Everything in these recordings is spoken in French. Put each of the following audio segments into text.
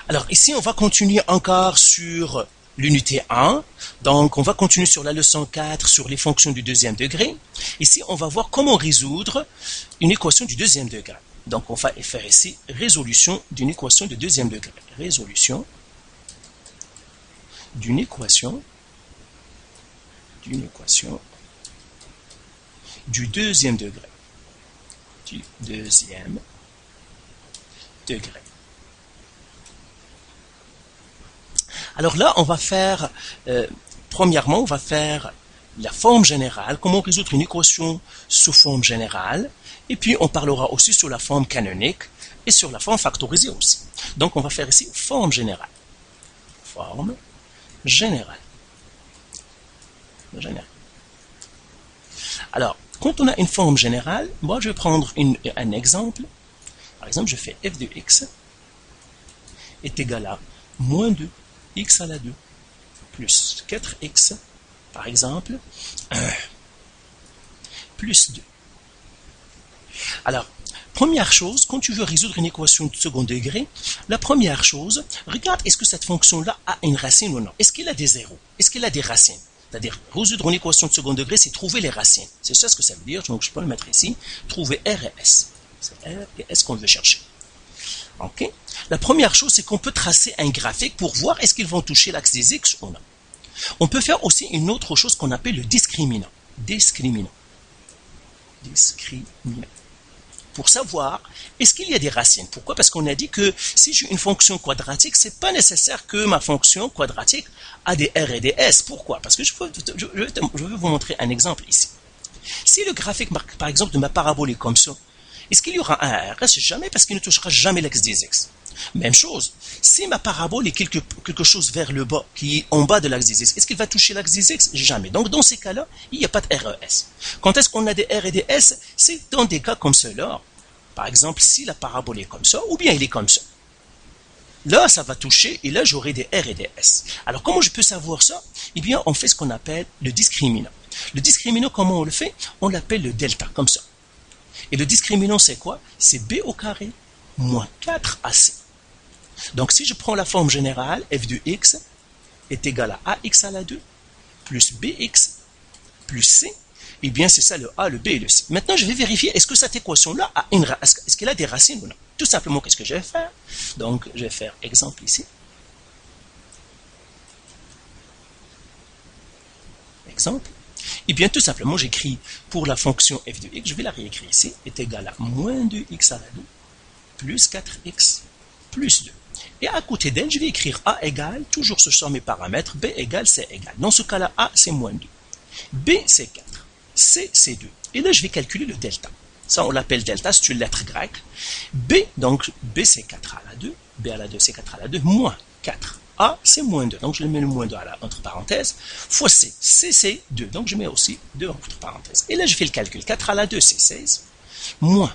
Alors ici, on va continuer encore sur l'unité 1. Donc, on va continuer sur la leçon 4 sur les fonctions du deuxième degré. Ici, on va voir comment résoudre une équation du deuxième degré. Donc, on va faire ici résolution d'une équation de deuxième degré. Résolution d'une équation du deuxième degré. Du deuxième degré. Alors là, on va faire, premièrement, on va faire la forme générale, comment résoudre une équation sous forme générale, et puis on parlera aussi sur la forme canonique et sur la forme factorisée aussi. Donc on va faire ici forme générale. Forme générale. Alors, quand on a une forme générale, moi je vais prendre un exemple. Par exemple, je fais f de x est égal à moins 2 x à la 2 plus 4x, par exemple, plus 2. Alors, première chose, quand tu veux résoudre une équation de second degré, la première chose, regarde est-ce que cette fonction-là a une racine ou non. Est-ce qu'il a des zéros? Est-ce qu'il a des racines? C'est-à-dire, résoudre une équation de second degré, c'est trouver les racines. C'est ça ce que ça veut dire, donc je peux le mettre ici, trouver R et S. C'est R et S qu'on veut chercher. Ok. La première chose, c'est qu'on peut tracer un graphique pour voir est-ce qu'ils vont toucher l'axe des X ou non. On peut faire aussi une autre chose qu'on appelle le discriminant. Discriminant. Pour savoir, est-ce qu'il y a des racines? Pourquoi? Parce qu'on a dit que si j'ai une fonction quadratique, c'est pas nécessaire que ma fonction quadratique a des R et des S. Pourquoi? Parce que je vais vous montrer un exemple ici. Si le graphique, par exemple, de ma parabole est comme ça, est-ce qu'il y aura un R? Jamais, parce qu'il ne touchera jamais l'axe des X. Même chose, si ma parabole est quelque chose vers le bas, qui est en bas de l'axe des X, est-ce qu'il va toucher l'axe des X? Jamais. Donc, dans ces cas-là, il n'y a pas de RES. Quand est-ce qu'on a des R et des S? C'est dans des cas comme cela. Par exemple, si la parabole est comme ça, ou bien il est comme ça. Là, ça va toucher, et là, j'aurai des R et des S. Alors, comment je peux savoir ça? Eh bien, on fait ce qu'on appelle le discriminant. Le discriminant, comment on le fait? On l'appelle le delta, comme ça. Et le discriminant, c'est quoi? C'est b au carré moins 4ac. Donc, si je prends la forme générale, f de x est égal à ax à la 2 plus bx plus c, eh bien, c'est ça le a, le b et le c. Maintenant, je vais vérifier, est-ce que cette équation-là a est-ce qu'elle a des racines ou non? Tout simplement, qu'est-ce que je vais faire? Donc, je vais faire exemple ici. Exemple. Et bien, tout simplement, j'écris pour la fonction f de x, je vais la réécrire ici, est égal à moins 2x à la 2 plus 4x plus 2. Et à côté d'elle, je vais écrire a égale, toujours ce sont mes paramètres, b égale, c égale. Dans ce cas-là, a, c'est moins 2. B, c'est 4. C, c'est 2. Et là, je vais calculer le delta. Ça, on l'appelle delta, c'est une lettre grecque. B, donc, B, c'est 4 à la 2. B à la 2, c'est 4 à la 2, moins 4. A, c'est moins 2. Donc, je mets le moins 2 entre parenthèses. Fois C. C, c'est 2. Donc, je mets aussi 2 entre parenthèses. Et là, je fais le calcul. 4 à la 2, c'est 16. Moins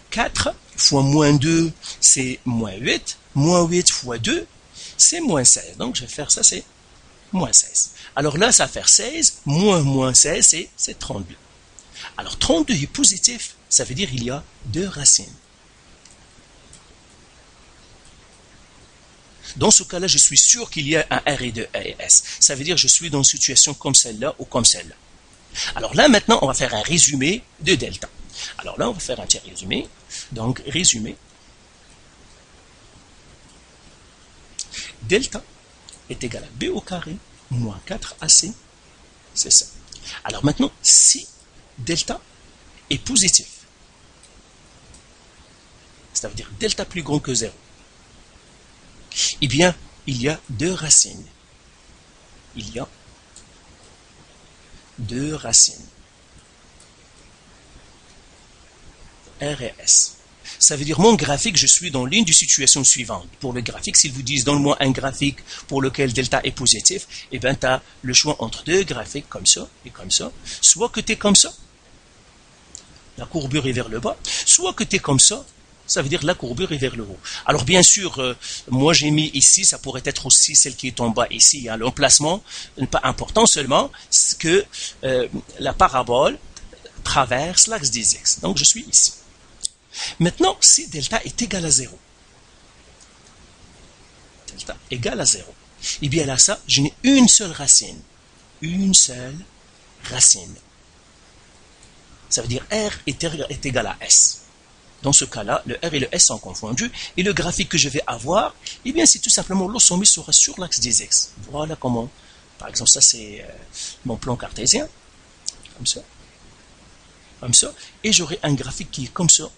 4 fois moins 2, c'est moins 8. Moins 8 fois 2, c'est moins 16. Donc, je vais faire ça, c'est moins 16. Alors là, ça va faire 16. Moins 16, c'est 32. Alors, 32 est positif. Ça veut dire qu'il y a deux racines. Dans ce cas-là, je suis sûr qu'il y a un R et 2 S. Ça veut dire que je suis dans une situation comme celle-là ou comme celle-là. Alors là, maintenant, on va faire un résumé de delta. Alors là, on va faire un petit résumé. Donc, résumé. Delta est égal à b au carré moins 4ac. C'est ça. Alors maintenant, si delta est positif, ça veut dire delta plus grand que 0, eh bien, il y a deux racines. Il y a deux racines. R et S. Ça veut dire mon graphique, je suis dans l'une des situations suivantes. Pour le graphique, s'ils vous disent donne-moi un graphique pour lequel delta est positif, eh bien tu as le choix entre deux graphiques comme ça et comme ça. Soit que tu es comme ça, la courbure est vers le bas, soit que tu es comme ça veut dire la courbure est vers le haut. Alors bien sûr, moi j'ai mis ici, ça pourrait être aussi celle qui est en bas ici, hein, l'emplacement, pas important seulement, c'est que la parabole traverse l'axe des X. Donc je suis ici. Maintenant, si delta est égal à 0, delta égale à 0. Et bien là, ça, je n'ai une seule racine. Une seule racine. Ça veut dire R est égal à S. Dans ce cas-là, le R et le S sont confondus. Et le graphique que je vais avoir, eh bien, c'est tout simplement l'eau sommet sera sur l'axe des X. Voilà comment. Par exemple, ça, c'est mon plan cartésien. Comme ça. Comme ça. Et j'aurai un graphique qui est comme ça.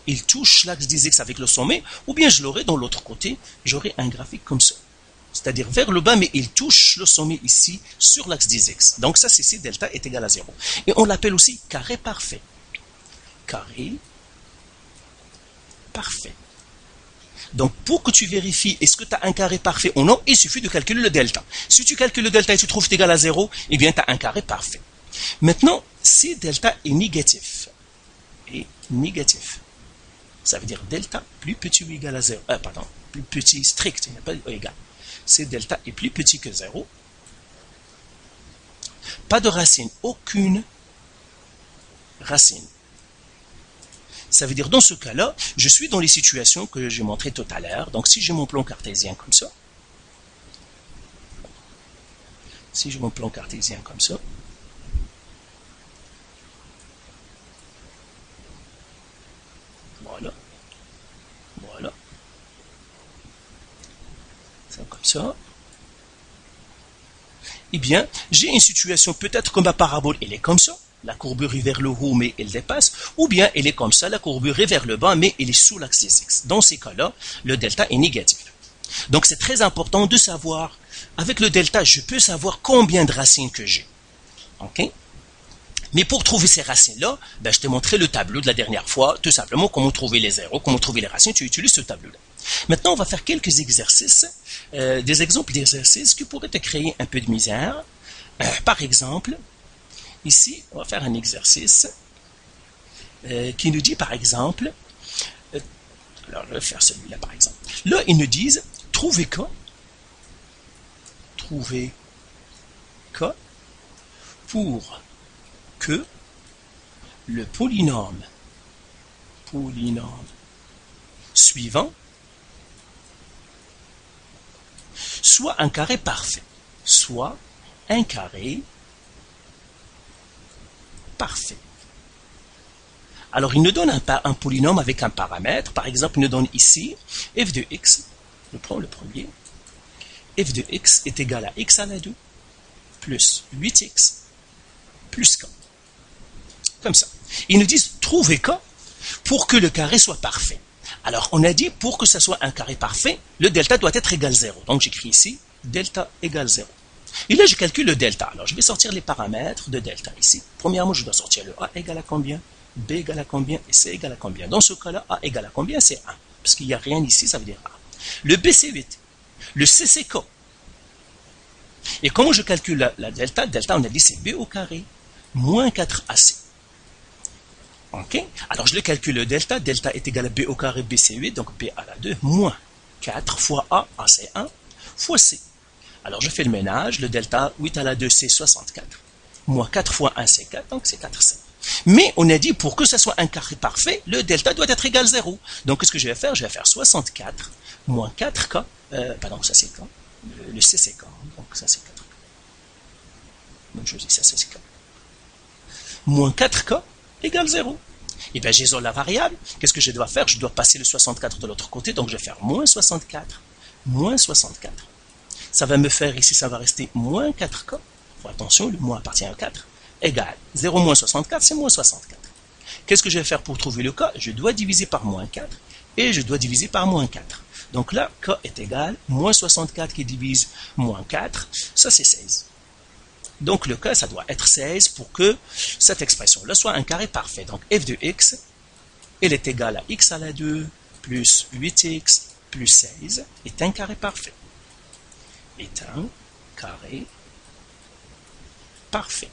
Il touche l'axe des X avec le sommet. Ou bien je l'aurai dans l'autre côté. J'aurai un graphique comme ça. C'est-à-dire vers le bas, mais il touche le sommet ici sur l'axe des X. Donc ça, c'est si delta est égal à 0. Et on l'appelle aussi carré parfait. Carré parfait. Donc, pour que tu vérifies est-ce que tu as un carré parfait ou non, il suffit de calculer le delta. Si tu calcules le delta et tu trouves égal à 0, eh bien, tu as un carré parfait. Maintenant, si delta est négatif, ça veut dire delta plus petit ou égal à 0, plus petit strict, il n'y a pas égal. Si delta est plus petit que 0, pas de racine, aucune racine. Ça veut dire, dans ce cas-là, je suis dans les situations que j'ai montrées tout à l'heure. Donc, si j'ai mon plan cartésien comme ça, voilà, c'est comme ça, eh bien, j'ai une situation peut-être comme ma parabole, elle est comme ça. La courbure est vers le haut, mais elle dépasse, ou bien elle est comme ça, la courbure est vers le bas, mais elle est sous l'axe des X. Dans ces cas-là, le delta est négatif. Donc c'est très important de savoir, avec le delta, je peux savoir combien de racines que j'ai. Ok? Mais pour trouver ces racines-là, ben, je t'ai montré le tableau de la dernière fois, tout simplement comment trouver les zéros, comment trouver les racines, tu utilises ce tableau-là. Maintenant, on va faire quelques exercices, des exemples d'exercices qui pourraient te créer un peu de misère. Par exemple, ici, on va faire un exercice qui nous dit, par exemple, alors je vais faire celui-là, par exemple. Là, ils nous disent, trouvez K pour que le polynôme suivant soit un carré parfait. Soit un carré parfait. Alors, il nous donne un polynôme avec un paramètre. Par exemple, il nous donne ici f de x. Je prends le premier. F de x est égal à x à la 2 plus 8x plus k. Comme ça. Ils nous disent, trouvez k pour que le carré soit parfait. Alors, on a dit, pour que ce soit un carré parfait, le delta doit être égal à 0. Donc, j'écris ici, delta égale 0. Et là, je calcule le delta. Alors, je vais sortir les paramètres de delta ici. Premièrement, je dois sortir le A égale à combien, B égale à combien et C égale à combien. Dans ce cas-là, A égale à combien, c'est 1. Parce qu'il n'y a rien ici, ça veut dire A. Le B, c'est 8. Le C, c'est K. Et comment je calcule la delta? Delta, on a dit, c'est B au carré moins 4AC. Ok? Alors, je le calcule le delta. Delta est égal à B au carré, B, c'est 8. Donc, B à la 2 moins 4 fois A, A, c'est 1, fois C. Alors, je fais le ménage. Le delta, 8 à la 2, c'est 64. Moins 4 fois 1, c'est 4. Donc, c'est 4C. Mais on a dit, pour que ça soit un carré parfait, le delta doit être égal à 0. Donc, qu'est-ce que je vais faire? Je vais faire 64 moins 4K. Pardon, ça, c'est K. Le C, c'est K. Donc, ça, c'est 4K. Donc, je dis ça, c'est K. Moins 4K égale 0. Et bien, j'isole la variable. Qu'est-ce que je dois faire? Je dois passer le 64 de l'autre côté. Donc, je vais faire moins 64. Moins 64. Ça va me faire ici, ça va rester moins 4K. Attention, le moins appartient à 4. Égale 0 moins 64, c'est moins 64. Qu'est-ce que je vais faire pour trouver le K? Je dois diviser par moins 4 et je dois diviser par moins 4. Donc là, K est égal moins 64 qui divise moins 4, ça c'est 16. Donc le K, ça doit être 16 pour que cette expression-là soit un carré parfait. Donc f de x, elle est égale à x à la 2 plus 8x plus 16 est un carré parfait. Est un carré parfait.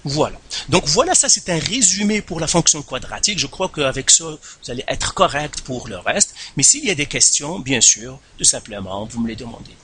Voilà. Donc voilà, ça c'est un résumé pour la fonction quadratique. Je crois qu'avec ça, vous allez être correct pour le reste. Mais s'il y a des questions, bien sûr, tout simplement, vous me les demandez.